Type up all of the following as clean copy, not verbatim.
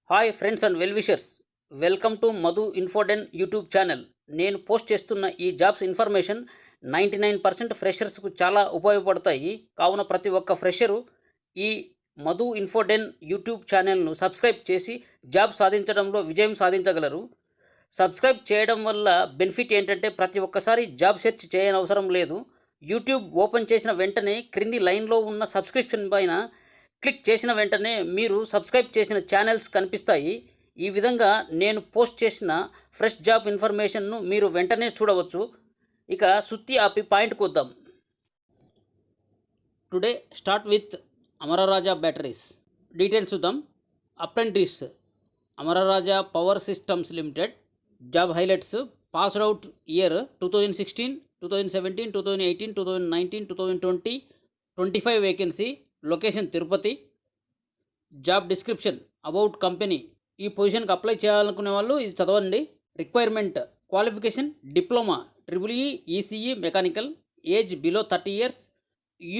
Hi friends and well wishers, welcome to Madhu Infoden YouTube channel. నేను post చేస్తున్న ఈ jobs information 99% ఫ్రెషర్స్కు చాలా ఉపయోగపడతాయి. కావున ప్రతి ఒక్క ఫ్రెషరు ఈ మధు ఇన్ఫోడెన్ యూట్యూబ్ ఛానల్ను సబ్స్క్రైబ్ చేసి జాబ్ సాధించడంలో విజయం సాధించగలరు. సబ్స్క్రైబ్ చేయడం వల్ల బెనిఫిట్ ఏంటంటే ప్రతి ఒక్కసారి జాబ్ సెర్చ్ చేయనవసరం లేదు. యూట్యూబ్ ఓపెన్ చేసిన వెంటనే క్రింది లైన్లో ఉన్న సబ్స్క్రిప్షన్ పైన క్లిక్ చేసిన వెంటనే మీరు సబ్స్క్రైబ్ చేసిన ఛానల్స్ కనిపిస్తాయి. ఈ విధంగా నేను పోస్ట్ చేసిన ఫ్రెష్ జాబ్ ఇన్ఫర్మేషన్ను మీరు వెంటనే చూడవచ్చు. ఇక సుత్తి ఆపి పాయింట్కి వద్దాం. Today start with Amararaja batteries. Details చూద్దాం. Apprentice Amararaja power systems limited. Job highlights: passed out year 2016, 2017, 2018, 2019, 2020, 25 vacancy. Location Tirupati. Job description: about company. ఈ పొజిషన్కి అప్లై చేయాలనుకునే వాళ్ళు ఇది చదవండి. Requirement: qualification diploma, triple ECE mechanical, age below 30 years.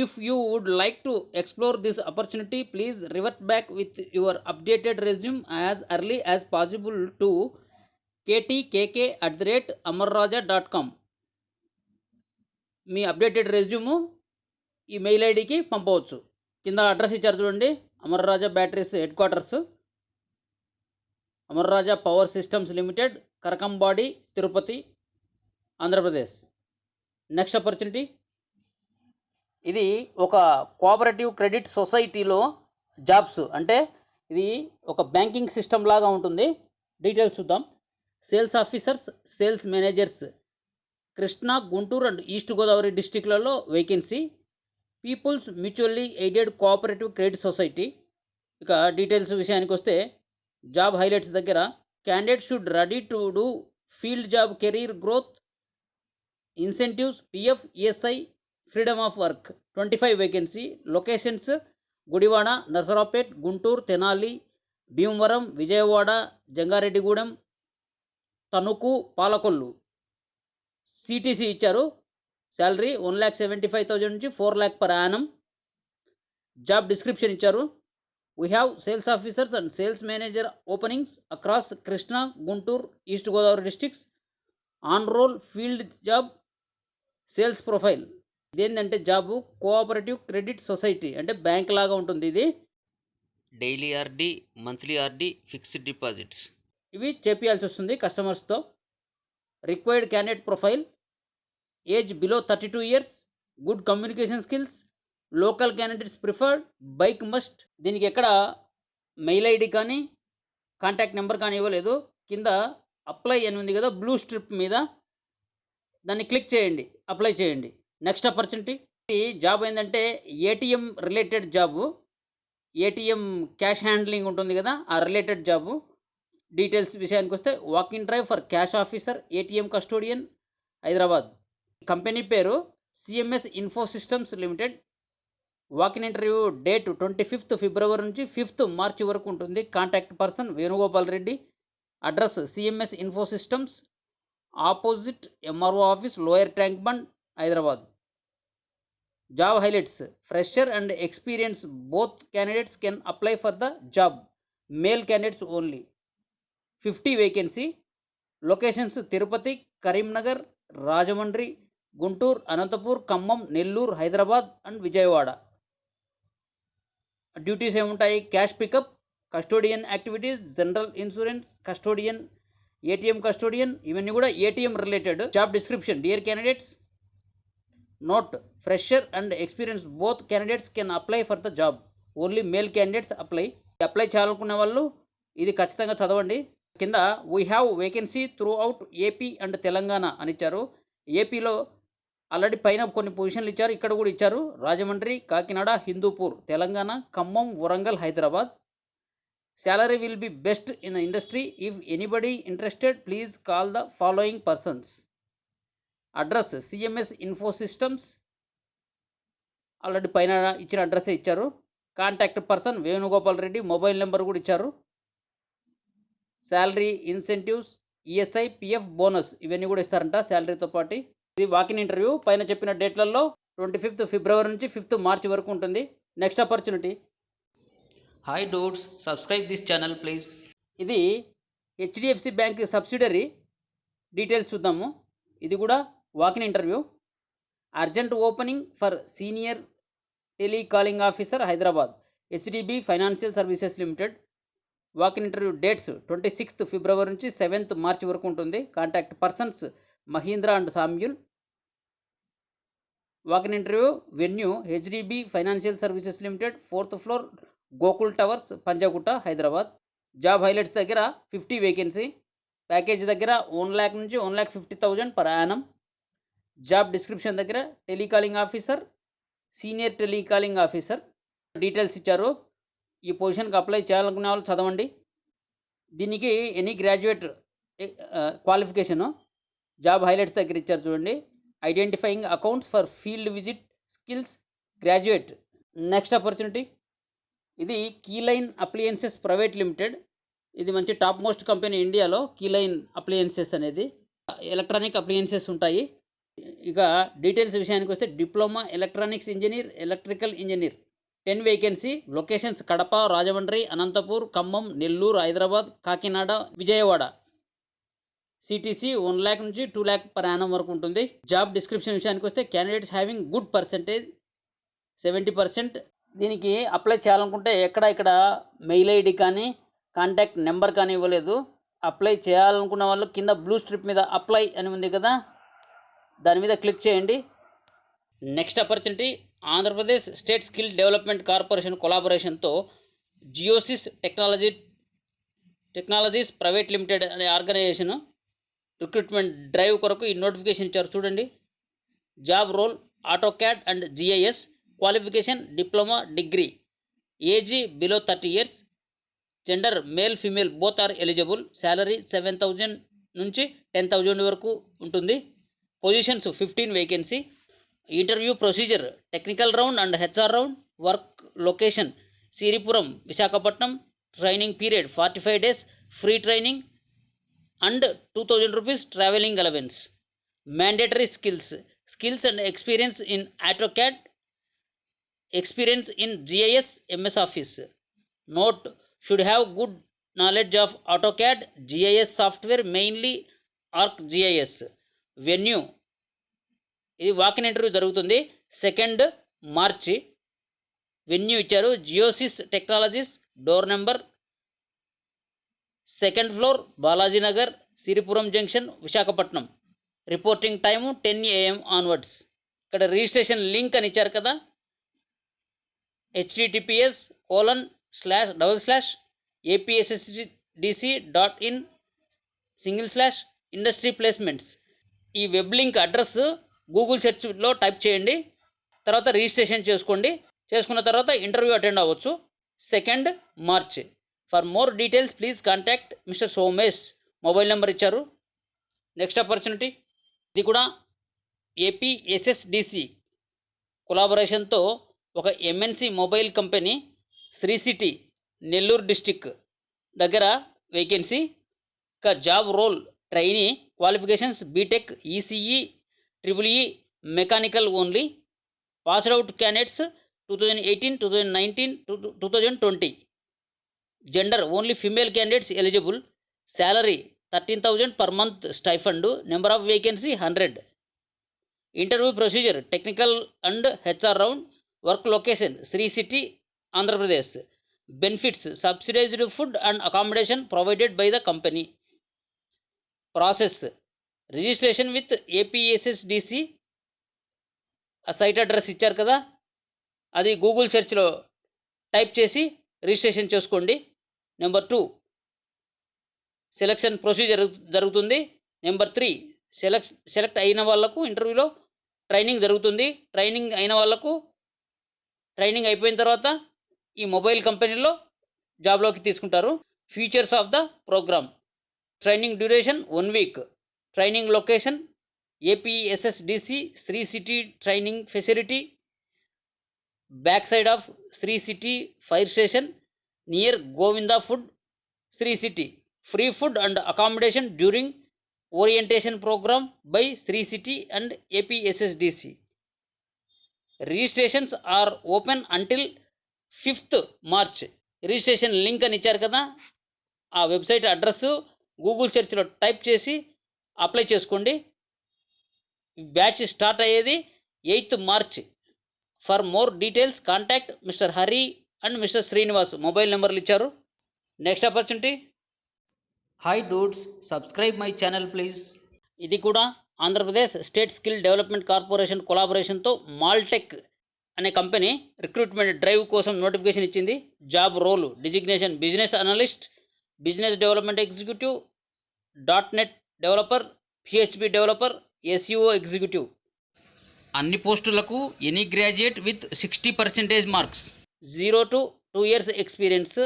If you would like to explore this opportunity, please revert back with your updated resume as early as possible to ktkk@amarraja.com. Me updated resume ఈ mail ఐడికి పంపవచ్చు. కింద address ఇచ్చారు చూడండి. Amara Raja batteries head quarters, Amara Raja power systems limited, Karakambadi, Tirupati, Andhra Pradesh. Next opportunity. ఇది ఒక cooperative credit సొసైటీలో jobs. అంటే ఇది ఒక బ్యాంకింగ్ సిస్టమ్ లాగా ఉంటుంది. డీటెయిల్స్ చూద్దాం. Sales officers, sales managers, Krishna, Guntur and east Godavari డిస్టిక్లలో vacancy. Peoples mutually aided cooperative credit society. ఇక డీటెయిల్స్ విషయానికి వస్తే జాబ్ హైలైట్స్ దగ్గర candidate should ready to do field job, career growth, incentives, PF, ESI, freedom of work. 25 vacancy. Locations: Gudivada, Narasaraopet, Guntur, Tenali, Bhimavaram, Vijayawada, Jangareddygudem, Tanuku, Palakollu. CTC ఇచ్చారు. Salary 1,75,000 నుంచి 4 lakh per annum. Job description ఇచ్చారు. We have sales officers and sales manager openings across Krishna, Guntur, east Godavari districts. On role field job, sales profile. ఇదేంటంటే job cooperative credit society అంటే bank లాగా ఉంటుంది. ఇది daily RD, monthly RD, fixed deposits ఇవి చేపియాల్సి వస్తుంది కస్టమర్స్తో. Required candidate profile: age below 32 years, good communication skills, local candidates preferred, bike must. దీనికి ఎక్కడ మెయిల్ ఐడి కానీ కాంటాక్ట్ నెంబర్ కానీ ఇవ్వలేదు. కింద అప్లై అని ఉంది కదా బ్లూ స్ట్రిప్ మీద, దాన్ని క్లిక్ చేయండి, అప్లై చేయండి. Next opportunity. ఈ జాబ్ ఏంటంటే ATM related job. ATM cash handling ఉంటుంది కదా, ఆ రిలేటెడ్ జాబు. డీటెయిల్స్ విషయానికి వస్తే walk in drive for cash officer, ATM custodian, Hyderabad. Company పేరు CMS info systems limited. Walk in interview date 25th February నుంచి 5th March వరకు ఉంటుంది. Contact person Venugopal Reddy. Address CMS info systems, opposite MRO office, lower tank bund, Hyderabad. Job highlights: fresher and experience both candidates can apply for the job. Male candidates only. 50 vacancy. Locations: Tirupati, Karimnagar, Rajahmundry, Guntur, Anantapur, Khammam, Nellore, Hyderabad and Vijayawada. Duties ఏముంటాయి? Cash pickup, custodian activities, general insurance, custodian, ATM custodian, ఇవన్నీ కూడా ATM related. Job description: dear candidates, note fresher and experience both candidates can apply for the job. Only male candidates apply. Apply చేయాలనుకునే వాళ్ళు ఇది ఖచ్చితంగా చదవండి. కింద we have vacancy throughout AP and Telangana అని ఇచ్చారు. ఏపీలో ఆల్రెడీ పైన కొన్ని పొజిషన్లు ఇచ్చారు, ఇక్కడ కూడా ఇచ్చారు. Rajahmundry, Kakinada, Hindupur. Telangana Khammam, Warangal, Hyderabad. Salary will be best in the industry. If anybody interested please call the following persons. Address CMS info systems, already పైన ఇచ్చిన అడ్రస్ ఇచ్చారు. Contact person Venugopal Reddy. Mobile number కూడా ఇచ్చారు. Salary, incentives, ESI, PF, bonus ఇవన్నీ కూడా ఇస్తారంట శాలరీతో పాటు. ఇది వాకిన్ ఇంటర్వ్యూ పైన చెప్పిన డేట్లలో 25th February నుంచి 5th March వరకు ఉంటుంది. Next opportunity. Hi dudes, subscribe this channel please. ఇది హెచ్డిఎఫ్సి బ్యాంక్ సబ్సిడరీ డీటెయిల్స్ చూద్దాము. ఇది కూడా walk in interview. Urgent opening for senior telecalling officer Hyderabad, HDB financial services limited. Walk in interview dates 26th ఫిబ్రవరి నుంచి 7th మార్చి వరకు ఉంటుంది. Contact persons Mahindra and Samuel. Walk in interview venue HDB financial services limited, 4th floor, Gokul towers, Panjagutta, Hyderabad. Job highlights దగ్గర 50 vacancy. Package దగ్గర 1 lakh నుంచి 1,50,000 per annum. Job description దగ్గర telecalling officer, senior telecalling officer details ఇచ్చారు. ఈ పొజిషన్కి అప్లై చేయాలనుకునే వాళ్ళు చదవండి. దీనికి any graduate qualification job highlights దగ్గర ఇచ్చారు చూడండి. Identifying accounts for field visit skills graduate. Next opportunity ఇది కీలైన్ అప్లయన్సెస్ ప్రైవేట్ లిమిటెడ్. ఇది మంచి టాప్ మోస్ట్ కంపెనీ ఇండియాలో. కీలైన్ అప్లయన్సెస్ అనేది ఎలక్ట్రానిక్ అప్లయన్సెస్ ఉంటాయి. ఇక డీటెయిల్స్ విషయానికి వస్తే diploma electronics engineer, electrical engineer, 10 vacancy. Locations Kadapa, Rajahmundry, Anantapur, Khammam, Nellore, Hyderabad, Kakinada, Vijayawada. CTC 1 lakh నుంచి 2 lakh per annum వరకు ఉంటుంది. జాబ్ డిస్క్రిప్షన్ విషయానికి వస్తే క్యాండిడేట్స్ హ్యావింగ్ గుడ్ పర్సెంటేజ్ 70%. దీనికి అప్లై చేయాలనుకుంటే ఇక్కడ మెయిల్ ఐడి కానీ కాంటాక్ట్ నెంబర్ కానీ ఇవ్వలేదు. అప్లై చేయాలనుకున్న వాళ్ళు కింద బ్లూ స్ట్రిప్ మీద అప్లై అని ఉంది కదా, దాని మీద క్లిక్ చేయండి. Next opportunity Andhra Pradesh state skill development corporation కొలాబరేషన్తో జియోసిస్ టెక్నాలజీస్ ప్రైవేట్ లిమిటెడ్ అనే ఆర్గనైజేషన్ రిక్రూట్మెంట్ డ్రైవ్ కొరకు ఈ నోటిఫికేషన్ ఇచ్చారు చూడండి. Job role AutoCAD and GIS. Qualification diploma degree. Age below 30 years. Gender male female both are eligible. Salary 7,000 నుంచి 10,000 వరకు ఉంటుంది. Positions 15 vacancy. Interview procedure technical round and HR round. Work location Siripuram, Visakhapatnam. Training period 45 days. Free training and 2,000 rupees travelling allowance. Mandatory skills and experience in AutoCAD, experience in GIS MS Office. Note: should have good knowledge of AutoCAD, GIS software, mainly ArcGIS. Venue ఇది walk in interview జరుగుతుంది 2nd మార్చి. Venue ఇచ్చారు Geosys technologies, door number 2nd floor, Balaji Nagar, Siripuram junction, Visakhapatnam. Reporting time 10 AM onwards. ఇక్కడ registration link అని ఇచ్చారు కదా, https://apssdc.in/industry placements. ఈ web link address Google సెర్చ్లో టైప్ చేయండి. తర్వాత రిజిస్ట్రేషన్ చేసుకున్న తర్వాత ఇంటర్వ్యూ అటెండ్ అవ్వచ్చు 2nd March. For more details please contact mister Somesh. Mobile number ఇచ్చారు. నెక్స్ట్ ఆపర్చునిటీ ఇది కూడా ఏపీఎస్ఎస్డిసి కొలాబరేషన్తో ఒక MNC mobile company Sri City Nellore district దగ్గర వేకెన్సీ. ఇంకా job role trainee. Qualifications B Tech, ECE, triple E, mechanical only. Passed out candidates 2018, 2019, 2020. Gender only female candidates eligible. Salary 13,000 per month stipend. Number of vacancy 100. Interview procedure technical and HR round. Work location Sri City, Andhra Pradesh. Benefits subsidised food and accommodation provided by the company. Process registration with APSSDC. ఆ site address ఇచ్చారు కదా, అది Google సెర్చ్లో type చేసి registration చేసుకోండి. Number 2 selection procedure జరుగుతుంది. Number 3 select అయిన వాళ్లకు ఇంటర్వ్యూలో ట్రైనింగ్ జరుగుతుంది. ట్రైనింగ్ అయిపోయిన తర్వాత ఈ మొబైల్ కంపెనీలో జాబ్లోకి తీసుకుంటారు. Features of the programme. Training duration 1 week. Training location APSSDC Sri City training facility, back side of Sri City fire station, near Govinda food, Sri City. Free food and accommodation during orientation programme by Sri City and APSSDC. Registrations are open until 5th March. Registration link అని ఇచ్చారు కదా, ఆ website address Google సెర్చ్లో type చేసి apply చేసుకోండి. Batch start అయ్యేది 8th March. For more details contact mister Hari and mister Srinivas. Mobile నెంబర్లు ఇచ్చారు. Next opportunity. Hi dudes, subscribe my channel please. ఇది కూడా Andhra Pradesh state skill development corporation కొలాబరేషన్తో మాల్టెక్ అనే కంపెనీ రిక్రూట్మెంట్ డ్రైవ్ కోసం నోటిఫికేషన్ ఇచ్చింది. Job role designation business analyst, business development executive, .NET developer, PHP developer, SEO executive. అన్ని పోస్టులకు any graduate with 60% marks, 0 to 2 years experience.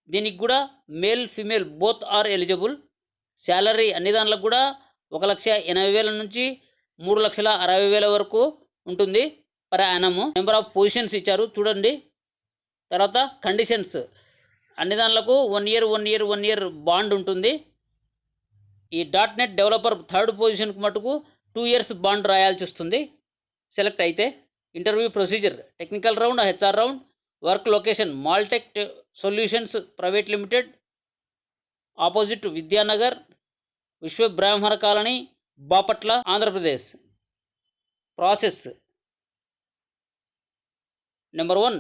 దీనికి కూడా male female both are eligible. Salary అన్ని దాంట్లకు కూడా 1,80,000 నుంచి 3,60,000 వరకు ఉంటుంది per annum. Number of positions ఇచ్చారు చూడండి. తర్వాత కండిషన్స్ అన్ని దాంట్లకు 1 year బాండ్ ఉంటుంది. ఈ .NET డెవలపర్ థర్డ్ పొజిషన్కి మటుకు 2 years బాండ్ రాయాల్సి వస్తుంది సెలెక్ట్ అయితే. Interview procedure technical round, HR round. Work location Maltek solutions private limited, opposite Vidyanagar, Vishwabrahmana colony, Bapatla, Andhra Pradesh. Process number 1,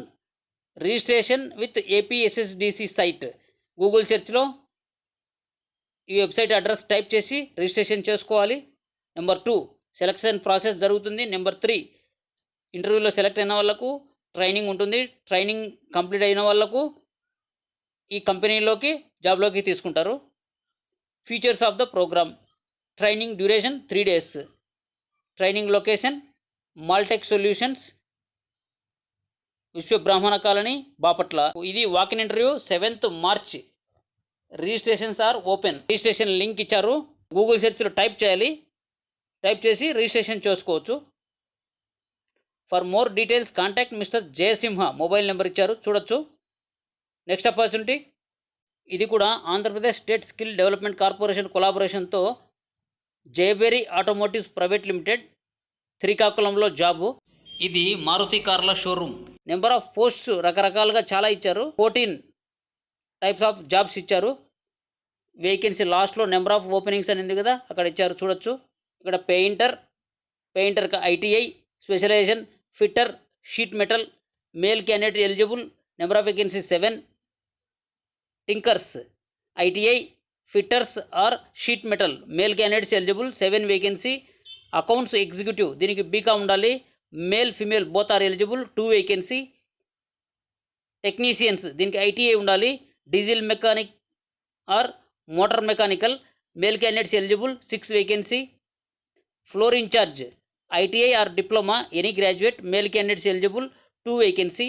registration with APSSDC site. Google సెర్చ్లో ఈ వెబ్సైట్ అడ్రస్ టైప్ చేసి రిజిస్ట్రేషన్ చేసుకోవాలి. Number 2, selection process జరుగుతుంది. Number 3, ఇంటర్వ్యూలో select అయిన వాళ్ళకు training ఉంటుంది. Training complete అయిన వాళ్ళకు ఈ కంపెనీలోకి జాబ్లోకి తీసుకుంటారు. Features of the programme. Training duration 3 days. Training location Maltek solutions, Vishwabrahmana colony, Bapatla. ఇది walk in interview 7th March. Registrations are open. Registration link ఇచ్చారు. గూగుల్ సెర్చ్లో టైప్ చేయాలి. టైప్ చేసి రిజిస్ట్రేషన్ చేసుకోవచ్చు. For more details contact mister Jayasimha. Mobile number ఇచ్చారు చూడొచ్చు. Next opportunity. ఇది కూడా Andhra Pradesh state skill development corporation కొలాబరేషన్తో జయబేరి ఆటోమోటివ్స్ ప్రైవేట్ లిమిటెడ్, శ్రీకాకుళంలో జాబు. ఇది మారుతి కార్ల షోరూమ్. నెంబర్ ఆఫ్ పోస్ట్స్ రకరకాలుగా చాలా ఇచ్చారు. 14 టైప్స్ ఆఫ్ జాబ్స్ ఇచ్చారు. వేకెన్సీ లాస్ట్లో నెంబర్ ఆఫ్ ఓపెనింగ్స్ అని ఉంది కదా, అక్కడ ఇచ్చారు చూడొచ్చు. ఇక్కడ పెయింటర్కి ITI specialisation, fitter, sheet metal, male candidate eligible. Number of vacancy 7. Tinkers ITI fitters or sheet metal, male candidates eligible, 7 vacancy. Accounts executive దీనికి బీకామ్ ఉండాలి. Male female both are eligible, 2 vacancy. Technicians దీనికి ITI ఉండాలి. Diesel mechanic or motor mechanical, male candidates eligible, 6 vacancy. Floor incharge ITI or diploma, any graduate, male candidates eligible, 2 vacancy.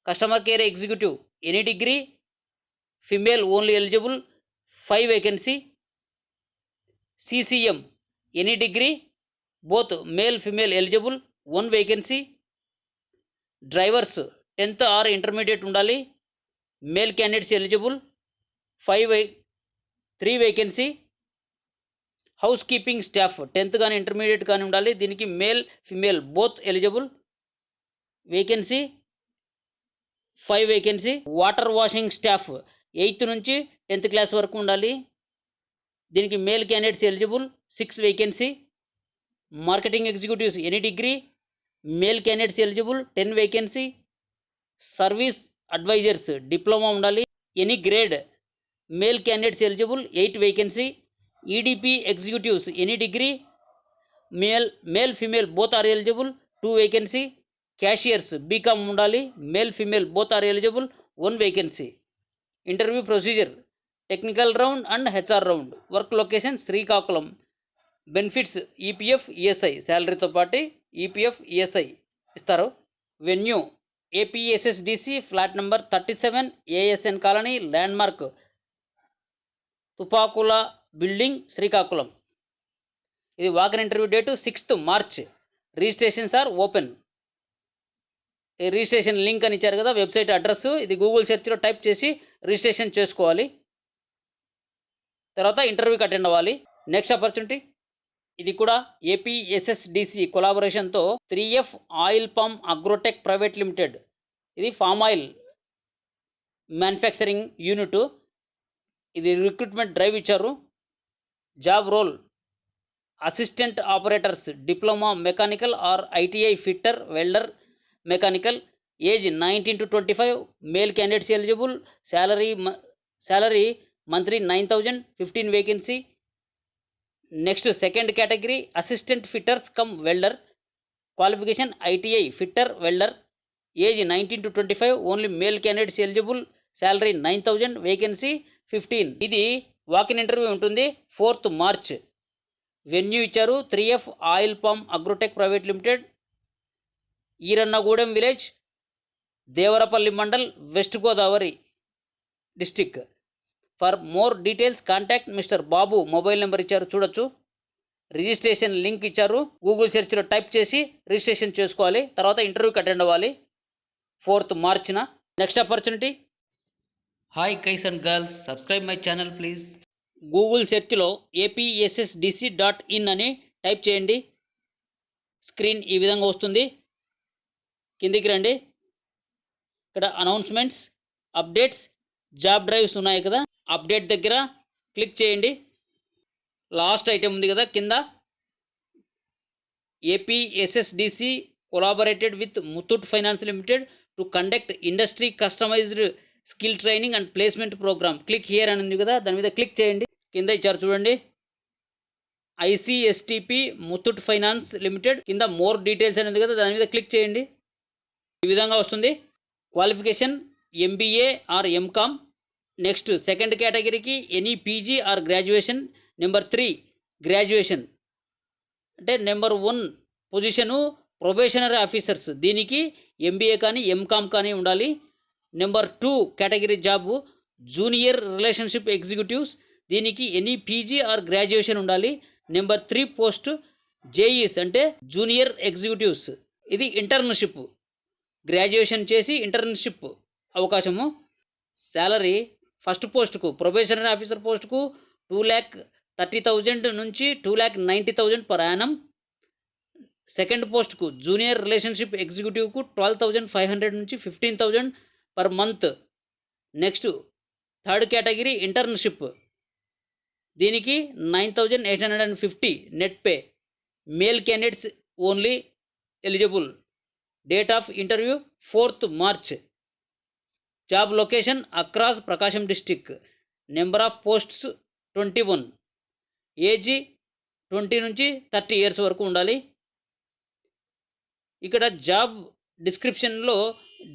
Customer care executive any degree, female only eligible, 5 vacancy. CCM any degree, both male female eligible, 1 vacancy. Drivers 10th or intermediate ఉండాలి, male candidates eligible, 3 vacancy. Housekeeping staff 10th కానీ intermediate కానీ ఉండాలి, దీనికి male female both eligible, vacancy 5 vacancy. Water washing staff 8th నుంచి 10th class వరకు ఉండాలి, దీనికి male candidates eligible, 6 vacancy. Marketing executives any degree, male candidates eligible, 10 vacancy. Service advisors diploma ఉండాలి, any grade, male candidates eligible, 8 vacancy. EDP executives any degree, male female both are eligible, 2 vacancy. Cashiers BCom ఉండాలి, male female both are eligible, 1 vacancy. Interview procedure technical round and HR round. Work location Srikakulam. Benefits EPF ESI, శాలరీతో పాటు EPF ESI ఇస్తారు. Venue APSSDC flat number 37 ASN colony, landmark తుపాకుల building, Srikakulam. ఇది walk in interview date 6th March. Registrations are open. ఈ registration link అని ఇచ్చారు కదా, website address. ఇది Google సెర్చ్లో టైప్ చేసి రిజిస్ట్రేషన్ చేసుకోవాలి. తర్వాత ఇంటర్వ్యూకి అటెండ్ అవ్వాలి. Next opportunity. ఇది కూడా APSSDC కొలాబరేషన్తో 3F oil palm agrotech private limited. ఇది ఫామ్ ఆయిల్ మ్యానుఫ్యాక్చరింగ్ యూనిట్. ఇది రిక్రూట్మెంట్ డ్రైవ్ ఇచ్చారు. Job role assistant operators, diploma mechanical or ITI fitter, welder, mechanical. Age 19 to 25, male candidates eligible. Salary monthly 9,000, 15 vacancy. Next second category assistant fitters come welder, qualification ITI fitter, welder. Age 19 to 25, only male candidates eligible. Salary 9,000, vacancy 15. ఇది walk in interview ఉంటుంది. 4th March. Venue ఇచ్చారు 3F oil palm agrotech private limited, Eerannagudem village, Devarapalli mandal, west Godavari district. For more details contact mister Babu. Mobile number ఇచ్చారు, చూడొచ్చు. Registration link ఇచ్చారు. Google సెర్చ్లో type చేసి registration చేసుకోవాలి. తర్వాత ఇంటర్వ్యూకి అటెండ్ అవ్వాలి 4th March. Next opportunity. Hi guys and girls, subscribe my channel please. Google సెర్చ్లో apssdc.in అని టైప్ చేయండి. స్క్రీన్ ఈ విధంగా వస్తుంది. కిందికి రండి. ఇక్కడ అనౌన్స్మెంట్స్, అప్డేట్స్, జాబ్ డ్రైవ్స్ ఉన్నాయి కదా, అప్డేట్ దగ్గర క్లిక్ చేయండి. లాస్ట్ ఐటెం ఉంది కదా కింద, APSSDC collaborated with Muthoot Finance Limited to conduct industry customised skill training and placement programme. Click here అని ఉంది కదా, దాని మీద క్లిక్ చేయండి. కింద ఇచ్చారు చూడండి, ICSTP ముత్తూట్ ఫైనాన్స్ లిమిటెడ్. కింద మోర్ డీటెయిల్స్ అని ఉంది కదా, దాని మీద క్లిక్ చేయండి. ఈ విధంగా వస్తుంది. Qualification MBA or MCOM. Next second కేటగిరీకి any PG or graduation. Number 3 గ్రాడ్యుయేషన్. అంటే నెంబర్ 1 పొజిషను ప్రొబేషనరీ ఆఫీసర్స్, దీనికి MBA కానీ MCOM కానీ ఉండాలి. Number 2 category job junior relationship executives, దీనికి ఎనీ PG ఆర్ గ్రాడ్యుయేషన్ ఉండాలి. నెంబర్ 3 పోస్ట్ JEs అంటే జూనియర్ ఎగ్జిక్యూటివ్స్, ఇది ఇంటర్న్షిప్, గ్రాడ్యుయేషన్ చేసి ఇంటర్న్షిప్ అవకాశము. శాలరీ ఫస్ట్ పోస్ట్కు ప్రొబేషనరీ ఆఫీసర్ పోస్ట్కు 2,30,000 నుంచి 2,90,000 పర్ యానం. సెకండ్ పోస్ట్కు జూనియర్ రిలేషన్షిప్ ఎగ్జిక్యూటివ్కు 12,500 నుంచి 15,000 per month. Next third category internship, దీనికి 9,850 net pay. Male candidates only eligible. Date of interview 4th March. Job location across Prakasam district. Number of posts 21. Age 20 నుంచి 30 years వరకు ఉండాలి. ఇక్కడ job డిస్క్రిప్షన్లో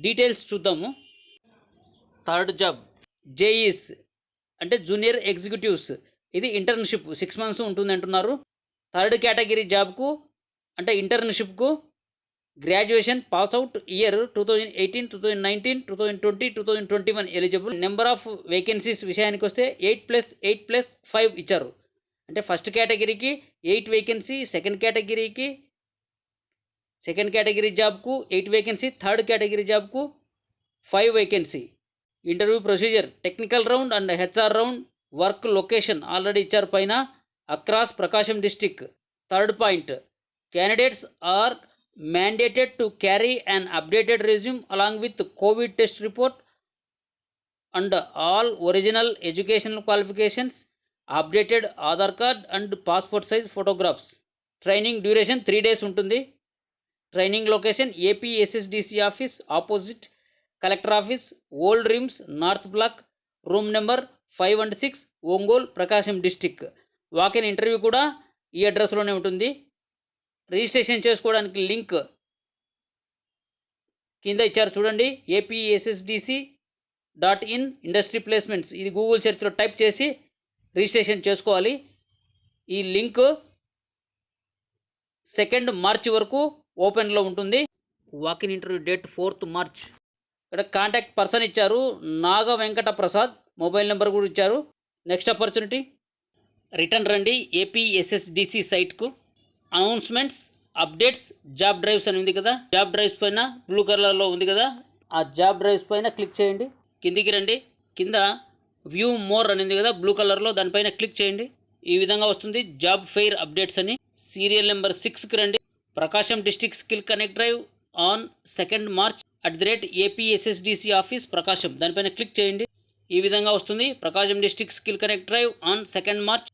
details చూద్దాము. Third job JEs అంటే junior executives, ఇది internship 6 months ఉంటుంది అంటున్నారు. థర్డ్ కేటగిరీ జాబ్కు అంటే ఇంటర్న్షిప్కు గ్రాడ్యుయేషన్ పాస్ అవుట్ ఇయర్ 2018, 2019, 2020, 2021 ఎలిజిబుల్. నెంబర్ ఆఫ్ వేకెన్సీస్ విషయానికి వస్తే 8+8+5 ఇచ్చారు. అంటే ఫస్ట్ కేటగిరీకి 8 వేకెన్సీ, సెకండ్ కేటగిరీ జాబ్కు 8 వేకెన్సీ, థర్డ్ కేటగిరీ జాబ్కు 5 vacancy. Interview procedure technical round and HR round. Work location already ఇచ్చారు పైన, across Prakasam district. Third point, candidates are mandated to carry an updated resume along with COVID test report and all original educational qualifications, updated Aadhaar card and passport size photographs. Training duration 3 days ఉంటుంది. Training location APSSDC office opposite collector office, old RIMS, north block, room number 5 and 6, Ongole, Prakasam district. Walk in interview కూడా ఈ అడ్రస్లోనే ఉంటుంది. Registration చేసుకోవడానికి link కింద ఇచ్చారు చూడండి, APSSDC.in industry placements. ఇది Google సెర్చ్లో టైప్ చేసి రిజిస్ట్రేషన్ చేసుకోవాలి. ఈ లింక్ 2nd March వరకు ఓపెన్లో ఉంటుంది. Walk in interview date 4th March. ఇక్కడ కాంటాక్ట్ పర్సన్ ఇచ్చారు, నాగ వెంకట ప్రసాద్. మొబైల్ నెంబర్ కూడా ఇచ్చారు. Next opportunity. రిటర్న్ రండి APSSDC సైట్కు. అనౌన్స్మెంట్స్, అప్డేట్స్, జాబ్ డ్రైవ్స్ అని ఉంది కదా, జాబ్ డ్రైవ్స్ పైన బ్లూ కలర్లో ఉంది కదా, ఆ జాబ్ డ్రైవ్స్ పైన క్లిక్ చేయండి. కిందికి రండి. కింద వ్యూ మోర్ అని ఉంది కదా బ్లూ కలర్లో, దానిపైన క్లిక్ చేయండి. ఈ విధంగా వస్తుంది జాబ్ ఫెయిర్ అప్డేట్స్ అని. సీరియల్ నెంబర్ 6కి రండి. Prakasam district skill connect drive on 2nd March @ APSSDC office Prakasam, దానిపైన క్లిక్ చేయండి. ఈ విధంగా వస్తుంది. Prakasam district skill connect drive on 2nd March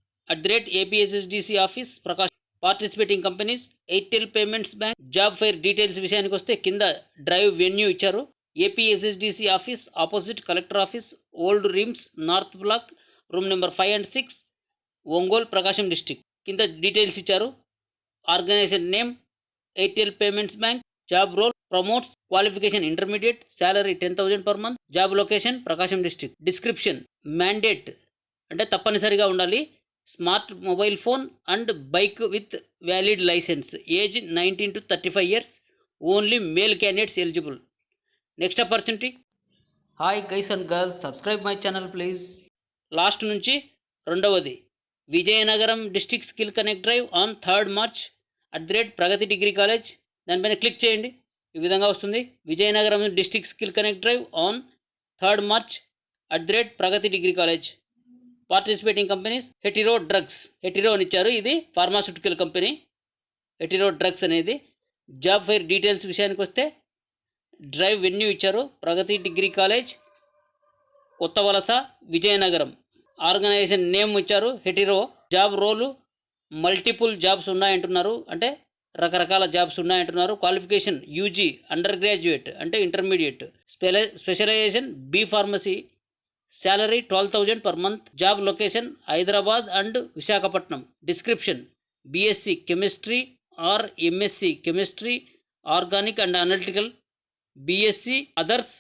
@APSSDC office Prakasam. Participating companies Airtel payments bank. Job fair details విషయానికి వస్తే కింద డ్రైవ్ వెన్యూ ఇచ్చారు. APSSDC office opposite collector office, old RIMS, north block, room number 5 and 6, Ongole, Prakasam district. కింద details ఇచ్చారు. Organization name Airtel payments bank. Job role promotes, qualification intermediate, salary 10,000 per month. Job location Prakasam district. Description mandate అంటే తప్పనిసరిగా ఉండాలి. Smart mobile phone and bike with valid license. Age 19 to 35 years. Only male candidates eligible. Next opportunity. Hi guys and girls, subscribe my channel please. Last నుంచి రెండవది. Vizianagaram district skill connect drive on 3rd March @Pragathi degree college. దానిపైన click చేయండి. ఈ విధంగా వస్తుంది. Vizianagaram district skill connect drive on 3rd March @Pragathi degree college. Participating companies Hetero Drugs. Hetero అని ఇచ్చారు. ఇది ఫార్మాస్యూటికల్ కంపెనీ. హెటిరో డ్రగ్స్ అనేది. జాబ్ ఫైర్ డీటెయిల్స్ విషయానికి వస్తే డ్రైవ్ వెన్యూ ఇచ్చారు. ప్రగతి డిగ్రీ కాలేజ్, కొత్త వలస, విజయనగరం. ఆర్గనైజేషన్ నేమ్ ఇచ్చారు Hetero. Job role multiple jobs ఉన్నాయంటున్నారు, అంటే రకరకాల జాబ్స్ ఉన్నాయంటున్నారు. క్వాలిఫికేషన్ యూజీ, అండర్ గ్రాడ్యుయేట్ అంటే intermediate. Specialization B pharmacy. Salary 12,000 per month. Job location Hyderabad and Visakhapatnam. Description BSc chemistry or MSc chemistry, organic and analytical, BSc others,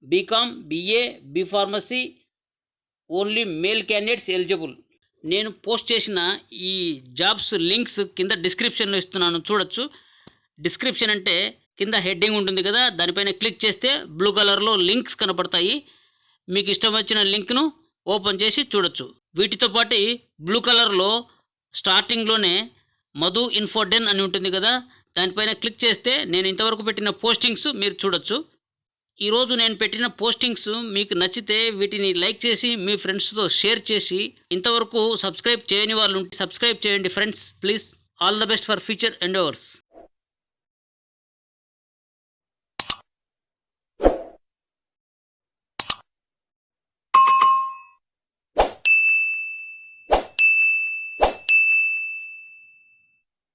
BCom, BA, B pharmacy. Only male candidates eligible. నేను post చేసిన ఈ jobs links కింద డిస్క్రిప్షన్లో ఇస్తున్నాను, చూడొచ్చు. Description అంటే కింద heading ఉంటుంది కదా, దానిపైన క్లిక్ చేస్తే బ్లూ కలర్లో లింక్స్ కనపడతాయి. మీకు ఇష్టం వచ్చిన లింక్ను ఓపెన్ చేసి చూడొచ్చు. వీటితో పాటు బ్లూ కలర్లో స్టార్టింగ్లోనే మధు ఇన్ఫోడెన్ అని ఉంటుంది కదా, దానిపైన క్లిక్ చేస్తే నేను ఇంతవరకు పెట్టిన పోస్టింగ్స్ మీరు చూడొచ్చు. ఈరోజు నేను పెట్టిన పోస్టింగ్స్ మీకు నచ్చితే వీటిని లైక్ చేసి మీ ఫ్రెండ్స్తో షేర్ చేసి, ఇంతవరకు సబ్స్క్రైబ్ చేయని వాళ్ళు ఉంటే సబ్స్క్రైబ్ చేయండి friends please. All the best for future ఎండెవర్స్.